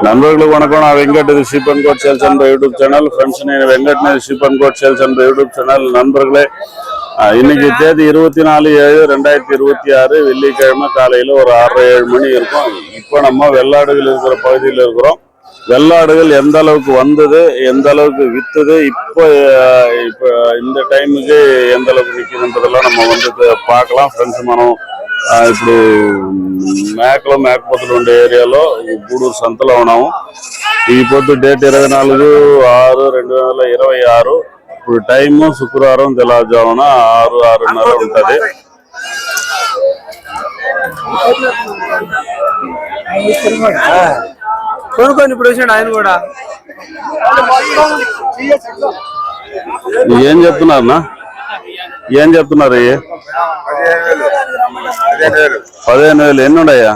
நண்பர்களுக்கு வணக்கம். நான் வெங்கட். இது sheep and code sales and YouTube channel. Friends, Venkat sheep and code sales and YouTube channel. நண்பர்களே, இன்னைக்கு தேதி 24/7/2026 வெள்ளிக்கிழமை காலையில் ஒரு 6-7 மணி இருக்கும். இப்போ நம்ம வெள்ளாடுகள் இருக்கிற பகுதியில் இருக்கிறோம். வெள்ளாடுகள் எந்த அளவுக்கு வந்தது, எந்த அளவுக்கு வித்துது, இப்போ இந்த டைமுக்கு எந்த அளவுக்கு நிற்குதுன்றதெல்லாம் நம்ம வந்து பார்க்கலாம். ఫ్రెండ్స్, మనం ఇప్పుడు మేకపోతులు ఉండే ఏరియాలో గూడూరు సంతలో ఉన్నాము. ఈ పొద్దు డేట్ 24/6/2026. ఇప్పుడు టైము శుక్రవారం తెల్లవారుజామున 6-6:30 ఉంటుంది. కొనుక్కొని ఇప్పుడు వచ్చాడు ఆయన కూడా. ఏం చెప్తున్నారన్నా? ఏం చెప్తున్నారు? 15,000. என்ன ఉన్నాయా?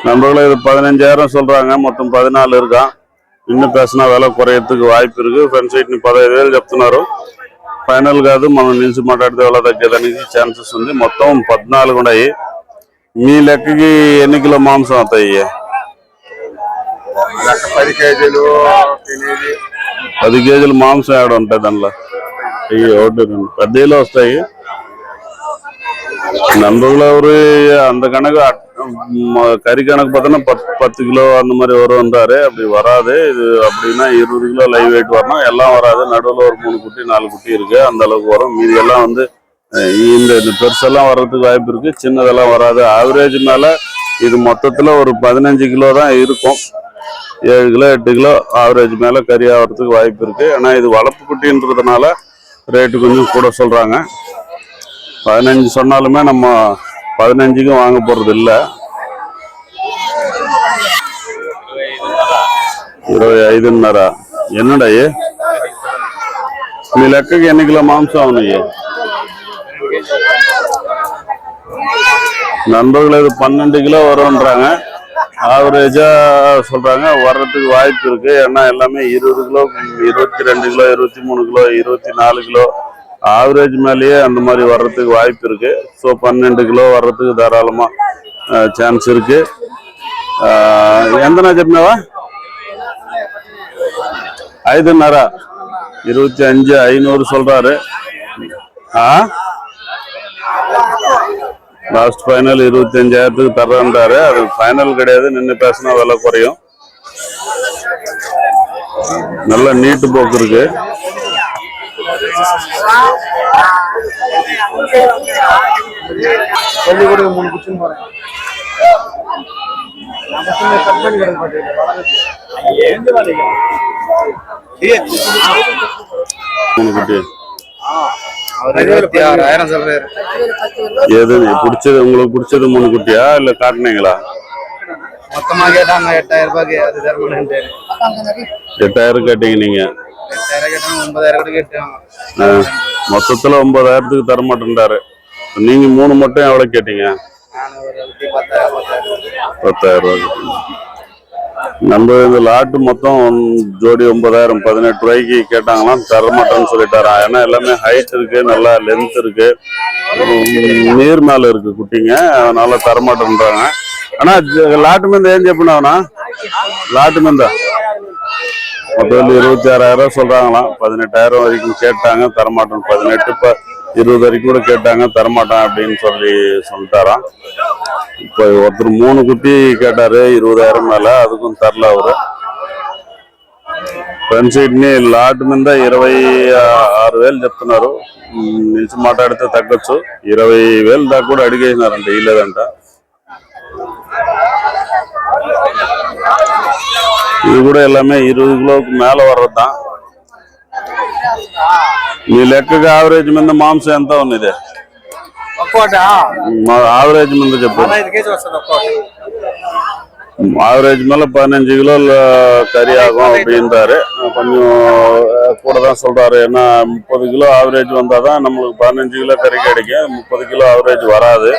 நண்பர்களே, இது 15,000 சொல்றாங்க. மொத்தம் 14 இருக்கான். இன்னும் பேசினா விலை குறையறதுக்கு వాయిப்பு இருக்கு. ఫ్రెండ్స్, వీటిని 15,000 చెప్తున్నారు. ఫైనల్ కాదు, మనం నిలిచి మాట్లాడితే విల తగ్గేదానికి ఛాన్సెస్ ఉంది. మొత్తం 14 ఉన్నాయి. మీ లెక్కకి ఎన్ని కిలో మాంసం అవుతాయి? 10 కేజీలు. 10 కేజీలు మాంసం ఏడ ఉంటాయి దానిలో? ఒకటి పెద్దలో వస్తాయి. நண்பர்கள் அவரு அந்த கணக்கு கறி கணக்கு பார்த்தோன்னா 10 கிலோ அந்த மாதிரி வரும்ன்றாரு. அப்படி வராது. இது அப்படின்னா 20 கிலோ லைவ் வெயிட் வரணும். எல்லாம் வராது. நடுவில் ஒரு 3 குட்டி 4 குட்டி இருக்கு. அந்த அளவுக்கு வரும். மீதி எல்லாம் வந்து இந்த பெருசெல்லாம் வர்றதுக்கு வாய்ப்பு இருக்கு. சின்னதெல்லாம் வராது. ஆவரேஜ் மேல இது மொத்தத்துல ஒரு 15 கிலோ தான் இருக்கும். 7 கிலோ 8 கிலோ ஆவரேஜ் மேல கறி ஆகிறதுக்கு வாய்ப்பு இருக்கு. ஏன்னா இது வளர்ப்பு குட்டின்றதுனால ரேட்டு கொஞ்சம் கூட சொல்றாங்க. 15 சொன்னாலுமே நம்ம 15க்கும் வாங்க போறது இல்ல. 25.5. என்னடா మీ లెక్కకి ఎన్ని కిలో మాంసం అవునాయి? நண்பர்கள், இது 12 கிலோ வரும்ன்றாங்க. ஆவரேஜா சொல்றாங்க. வர்றதுக்கு வாய்ப்பு இருக்கு. ஏன்னா எல்லாமே 20 kilo, 22 kilo, 23 kilo, 24 kilo average மேலேயே அந்த மாதிரி வர்றதுக்கு வாய்ப்பு இருக்கு. ஸோ 12 கிலோ வர்றதுக்கு தாராளமா ఛాన్స్ இருக்கு. ఎంతనా చెప్పినావా? 5.5. 25,500 சொல்றாரு. Last final 25,000 தர்றேன்றாரு. அது ஃபைனல் கிடையாது. நின்று பேசினா விலை குறையும். நல்ல நீட்டு போக்கு இருக்கு. பள்ளிக்கூட 3 குச்சின்னு போறேன். எது பிடிச்சது? உங்களுக்கு பிடிச்சது 3 குட்டியா இல்ல காட்டினீங்களா? மொத்தமா கேட்டாங்க 8,000 ரூபாய்க்கு. அது தரமாட்டேன். 8,000 கேட்டீங்க நீங்க? 8,000 கேட்டாங்க. 9,000 கூட கேட்டாங்க. மொத்தத்துல 9,000க்கு தரமாட்டேன்றாரு. நீங்க 3 மட்டும் எவ்வளவு கேட்டீங்க? 10,000 ரூபாய்க்கு. நம்ம இந்த லாட்டு மொத்தம் ஜோடி 9,000 18 ரூபாய்க்கு கேட்டாங்களாம். தரமாட்டேன்னு சொல்லிட்டாரா. ஏன்னா எல்லாமே ஹைட் இருக்கு, நல்லா லென்த் இருக்கு, நீர் மேல இருக்கு குட்டிங்க. அதனால தரமாட்டேன்றாங்க. ஆனா லாட்டு மீந்த ஏன் చెప్పినావునా? லாட்டு மீந்த மொத்தம் 26,000 சொல்றாங்களாம். 18,000 வரைக்கும் கேட்டாங்க. தரமாட்டேன். 18 20 வரைக்கும் கூட கேட்டாங்க. தரமாட்டேன் அப்படின்னு சொல்லிட்டாராம். இப்போ ஒருத்தர் 3 குட்டி கேட்டாரு 20,000 மேல. அதுக்கும் தரல அவரு. ఫ్రెండ్స్, వీటిని లాట్ మీద 26,000 చెప్తున్నారు. నిలిచి మాట్లాడితే తగ్గొచ్చు. 20,000 దాకా కూడా అడిగేసినారంట. ఇలేదంట. இது கூட எல்லாமே 20 கிலோவுக்கு மேல வர்றதுதான். మీ లెక్కగా ఆవరేజ్ మీద మాంసం ఎంత ఉన్నది? ఆవరేజ్ మీద చెప్పు. ஆவரேஜ் மேல 15 கிலோ கறி ஆகும் அப்படின்றாரு. கொஞ்சம் கூட தான் சொல்றாரு. ஏன்னா 30 கிலோ ஆவரேஜ் வந்தாதான் நம்மளுக்கு 15 கிலோ கறி கிடைக்கும். 30 கிலோ ஆவரேஜ் வராது.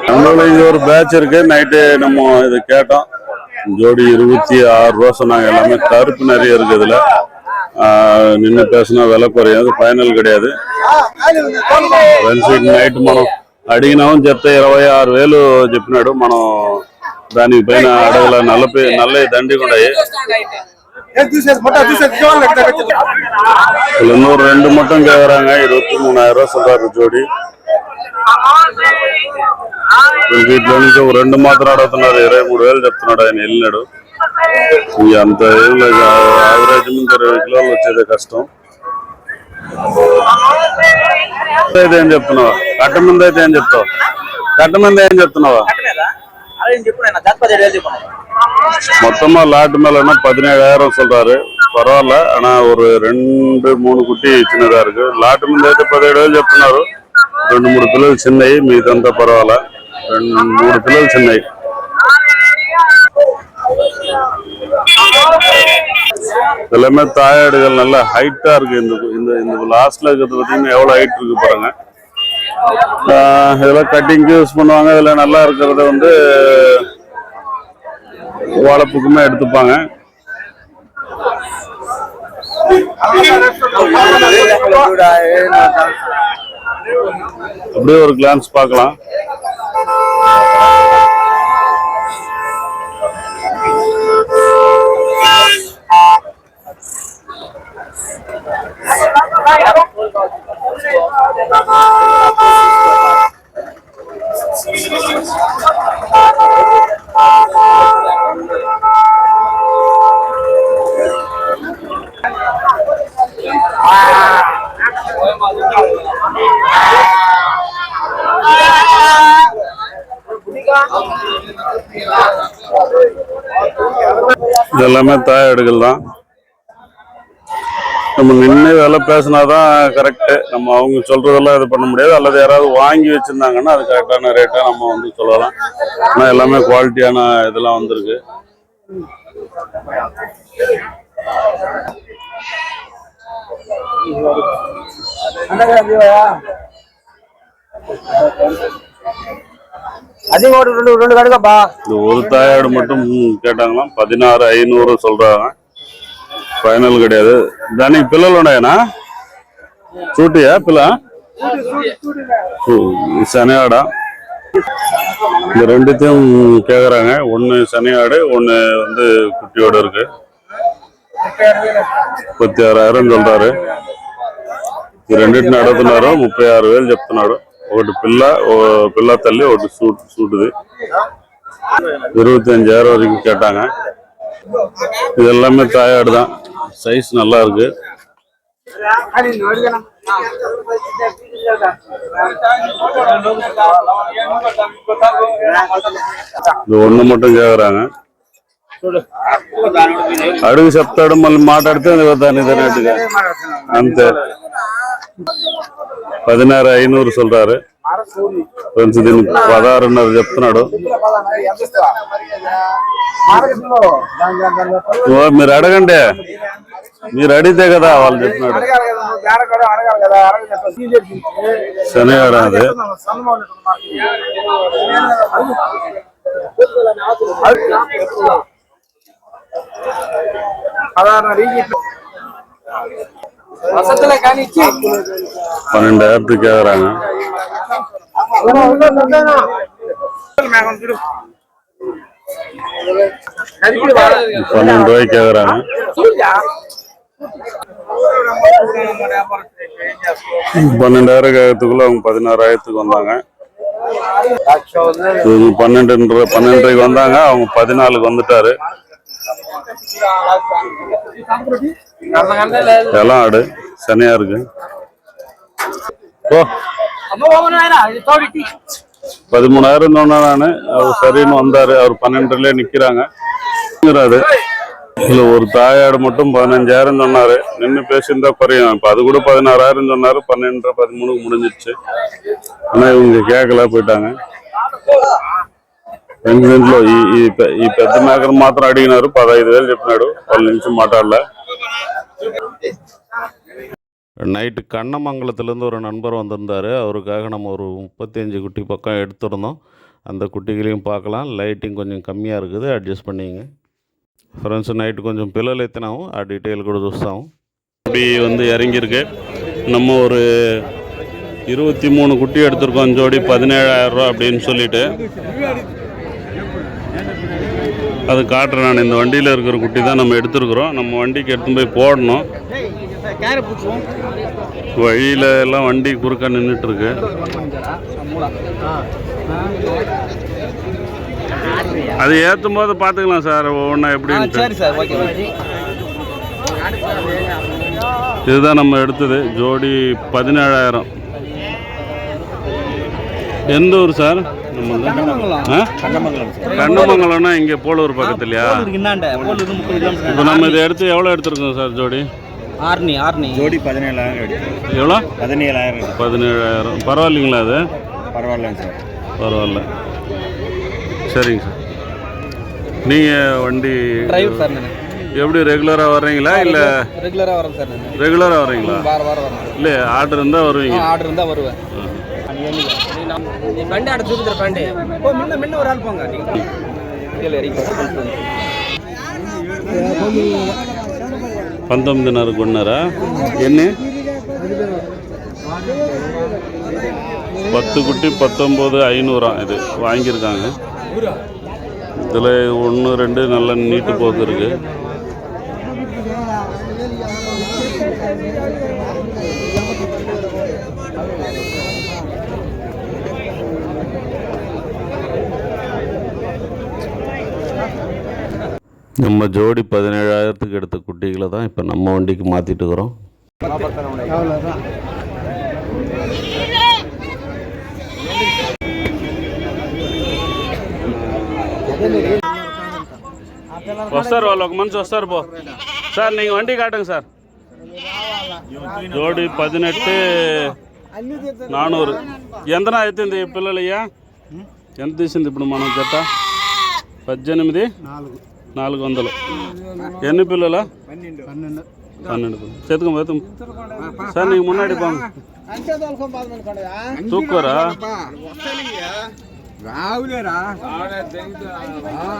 நம்மளுக்கு ஒரு பேட்ச் இருக்கு. நைட்டு நம்ம இது கேட்டோம். ஜோடி 26 ரூபா சொன்னாங்க. எல்லாமே கருப்பு நிறைய இருக்கு இதுல. నిన్న పేసిన వెల కొరయదు, ఫైనల్ கிடையாது. నైట్ మనం అడిగినాం, చెప్తే 26,000 చెప్పినాడు. మనం దానికి పైన అడగల. నల్ల దండి కూడా இன்னொரு 2 மட்டும் கேக்குறாங்க. 23,000 ரூபா சொல்றாரு ஜோடி. వీటిలో నుంచి ఒక 2 మాత్రం అడుగుతున్నారు. 23,000 చెప్తున్నాడు ఆయన. వెళ్ళినాడు. అంత ఏం లేదు, యావరేజ్ నుంచి 20 కిలోలు వచ్చేదే కష్టం. అయితే ఏం చెప్తున్నావు? కట్ట మీద అయితే ఏం చెప్తావు? కట్ట మీద ఏం చెప్తున్నావా? மொத்தமா லாட்டு மேல 17,000 சொல்றாரு. பரவாயில்ல. ஆனா ஒரு 2-3 குட்டி சின்னதா இருக்கு. லாட்டு మీద అయితే 17,000 చెప్తున్నారు. 2-3 పిల్లలు చిన్నవి, మీదంతా పర్వాలా. 2-3 పిల్లలు చిన్నవి. எல்லாமே தாயாடுகள் நல்ல ஹைட்டா இருக்கு. இந்த லாஸ்ட்ல இருக்கிறது பார்த்தீங்கன்னா எவ்வளவு ஹைட் இருக்கு பாருங்க. இதெல்லாம் கட்டிங்க்கு யூஸ் பண்ணுவாங்க. இதுல நல்லா இருக்கிறத வந்து வளர்ப்புக்குமே எடுத்துப்பாங்க. அப்படியே ஒரு கிளான்ஸ் பார்க்கலாம். இதெல்லாமே தாயாடுகள் தான். நம்ம நின்று வேலை பேசினாதான் கரெக்டு. நம்ம அவங்க சொல்றதெல்லாம் இது பண்ண முடியாது. அல்லது யாராவது வாங்கி வச்சிருந்தாங்கன்னா அது கரெக்டான ரேட்டா நம்ம வந்து சொல்லலாம். ஆனால் எல்லாமே குவாலிட்டியான இதெல்லாம் வந்திருக்கு. ஒரு தாயாடு மட்டும் கேட்டாங்களாம். 16,500 சொல்றாங்க. ఫైనల్ கிடையாது. దానికి పిల్లలు ఉన్నాయనా? చూటియా పిల్ల? சனையாட. இந்த ரெண்டுத்தையும் கேக்குறாங்க. ஒன்னு சனையாடு, ஒன்னு வந்து குட்டியோட இருக்கு. 36,000 சொல்றாரு. ఈ రెండింటిని అడుగుతున్నారు. 36,000 చెప్తున్నాడు. ఒకటి పిల్ల తల్లి, ఒకటి సూటుది. 25,000 வரைக்கும் கேட்டாங்க. இது எல்லாமே தாயாடு தான். சைஸ் நல்லா இருக்கு. இது ஒண்ணு மட்டும் கேக்குறாங்க. అడుగు చెప్తాడు, మళ్ళీ మాట్లాడితే దాని తినేట్టుగా అంతే. 16,500 சொல்றாரு. కొంచెం దీనికి 16,500 చెప్తున్నాడు. మీరు అడగండి. మీరు అడిగితే కదా వాళ్ళు చెప్పినాడు. శనివాడ అది. $12,000 கேக்குறாங்க. 12 ரூபாய்க்கு கேக்குறாங்க. 12,000 கேட்கறதுக்குள்ள அவங்க 16,000 வந்தாங்க. இவங்க 12,500 வந்தாங்க. அவங்க 14 வந்துட்டாரு. எல்லாம் ஆடு சனியா இருக்கு. 13,000 சொன்னா நானு. அவர் சரின்னு வந்தாரு. அவர் 12 நிக்கிறாங்க. இல்ல ஒரு தாயாடு மட்டும் 15,000 சொன்னாரு. நின்று பேசியிருந்தா குறையும். இப்ப அது கூட 16,000 சொன்னாரு. 12, 13 முடிஞ்சிருச்சு. ஆனா இவங்க கேட்கல, போயிட்டாங்க. రెండింట్లో ఈ పెద్ద మేకను మాత్రం అడిగినారు. 15,000 చెప్పినాడు. వాళ్ళ నుంచి మాట్లాడలే. நைட்டு கண்ணமங்கலத்துலேருந்து ஒரு நண்பர் வந்திருந்தார். அவருக்காக நம்ம ஒரு 35 குட்டி பக்கம் எடுத்துருந்தோம். அந்த குட்டிகளையும் பார்க்கலாம். லைட்டிங் கொஞ்சம் கம்மியாக இருக்குது, அட்ஜஸ்ட் பண்ணிங்க. ఫ్రెండ్స్ నైట్ కొంచెం పిల్లలు ఎత్తినాము ఆ డీటెయిల్ కూడా చూస్తాము இப்படி வந்து இறங்கியிருக்கு நம்ம ஒரு 23 குட்டி எடுத்திருக்கோம் ஜோடி 17,000 ரூபா அப்படின்னு சொல்லிட்டு அது காட்டுறேன் நான் இந்த வண்டியில் இருக்கிற குட்டி தான் நம்ம எடுத்துருக்குறோம் நம்ம வண்டிக்கு எடுத்து போய் போடணும் வழியில் எல்லாம் வண்டி குறுக்க நின்றுட்டுருக்கு அது ஏற்றும் போது பார்த்துக்கலாம் சார் ஒவ்வொன்றா எப்படின்னு இதுதான் நம்ம எடுத்தது ஜோடி 17,000 எந்த ஊர் சார் கண்ணமங்கலம்னா இங்கே போலூர் பக்கத்துலையா இப்போ நம்ம இதை எடுத்து எவ்வளோ எடுத்துருக்கோம் சார் ஜோடி ஆர்னி ஜோடி 17,000 எவ்வளோ 17,000 பரவாயில்லைங்களா அது பரவாயில்லைங்க சார் பரவாயில்ல சரிங்க சார் நீங்கள் வண்டி டிரைவர் சார் எப்படி ரெகுலராக வர்றீங்களா இல்லை ரெகுலராக வரேன் சார் நான் ரெகுலராக வர்றீங்களா வரேன் இல்லை ஆர்டர் இருந்தால் வருவீங்க ஆர்டர் இருந்தால் வருவேன் బండి ఆడ చూపుతారు బండి మిన్న ஒரு ஆள் போங்க పంతొమ్మిదిన్నర కొన్నారా ఎన్ని 10 குட்டி 19,500 இது வாங்கியிருக்காங்க இதில் 1 2 நல்ல நீட்டு போக்கு இருக்கு நம்ம ஜோடி 17,000க்கு எடுத்த குட்டிகளை தான் இப்போ நம்ம வண்டிக்கு மாற்றிட்டு இருக்கிறோம் వస్తారు వాళ్ళు ఒక మనిషి వస్తారు పో సార్ நீங்கள் வண்டி காட்டுங்க சார் జోడి 18,400 ఎంతనా అవుతుంది పిల్లలయ్యా ఎంత తీసింది ఇప్పుడు మనం జత 18,400 ఎన్ని పిల్లలా 12 చేతుకు పోతాం సార్ నీకు మున్నాడి పోంగ తూక్కోరా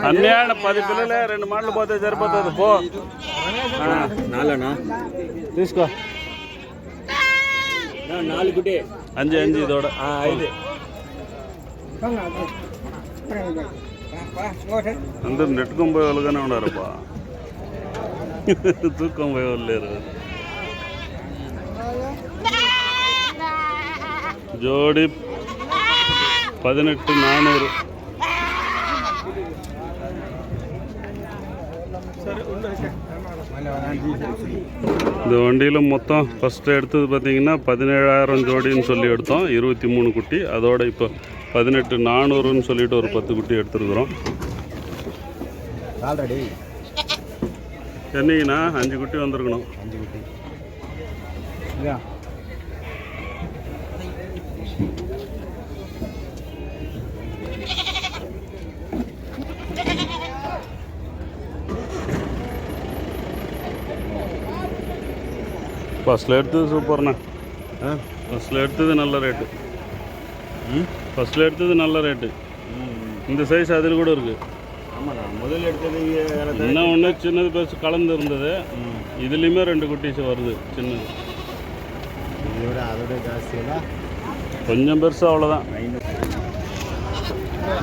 అన్నీ 10 పిల్లలే 2 మాటలు పోతే సరిపోతుంది పో తీసుకో 4 అంజి ఇదోడ 5 అందరు నెట్టుకొని పోయే వాళ్ళుగానే ఉన్నారప్పా తూక్కొని పోయే వాళ్ళు లేరు జోడి 18,400 இந்த வண்டியில் மொத்தம் ஃபஸ்ட்டு எடுத்தது பார்த்தீங்கன்னா 17,000 ஜோடின்னு சொல்லி எடுத்தோம் 23 குட்டி அதோட இப்போ 18,400ன்னு சொல்லிட்டு ஒரு 10 குட்டி எடுத்துருக்குறோம் ஆல்ரெடி என்னைக்குண்ணா 5 குட்டி வந்திருக்கணும் 5 குட்டி ஃபஸ்ட்டில் எடுத்தது சூப்பர்ண்ணா ஃபஸ்ட்டில் எடுத்தது நல்ல ரேட்டு ஃபஸ்ட்டில் எடுத்தது நல்ல ரேட்டு இந்த சைஸ் அதில் கூட இருக்குது ஆமாண்ணா முதல் எடுத்தது இன்னும் ஒன்று சின்னது பெருசு கலந்து இருந்தது இதுலேயுமே 2 குட்டிஸ் வருது சின்னது அதோட ஜாஸ்தியா கொஞ்சம் பெருசு அவ்வளோதான்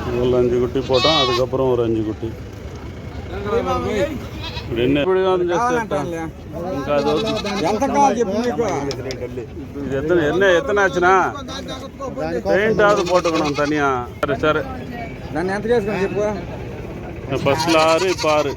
இதில் 5 குட்டி போட்டோம் அதுக்கப்புறம் ஒரு 5 குட்டி என்ன இப்படி ఇంకా అది இது எத்தனை ஆச்சுன்னா பெயிண்டாவது போட்டுக்கணும் தனியாக சரி దాన్ని ఎంత చేసుకుని చెప్పు ஃபஸ்ட்டில் 6 இப்போ 6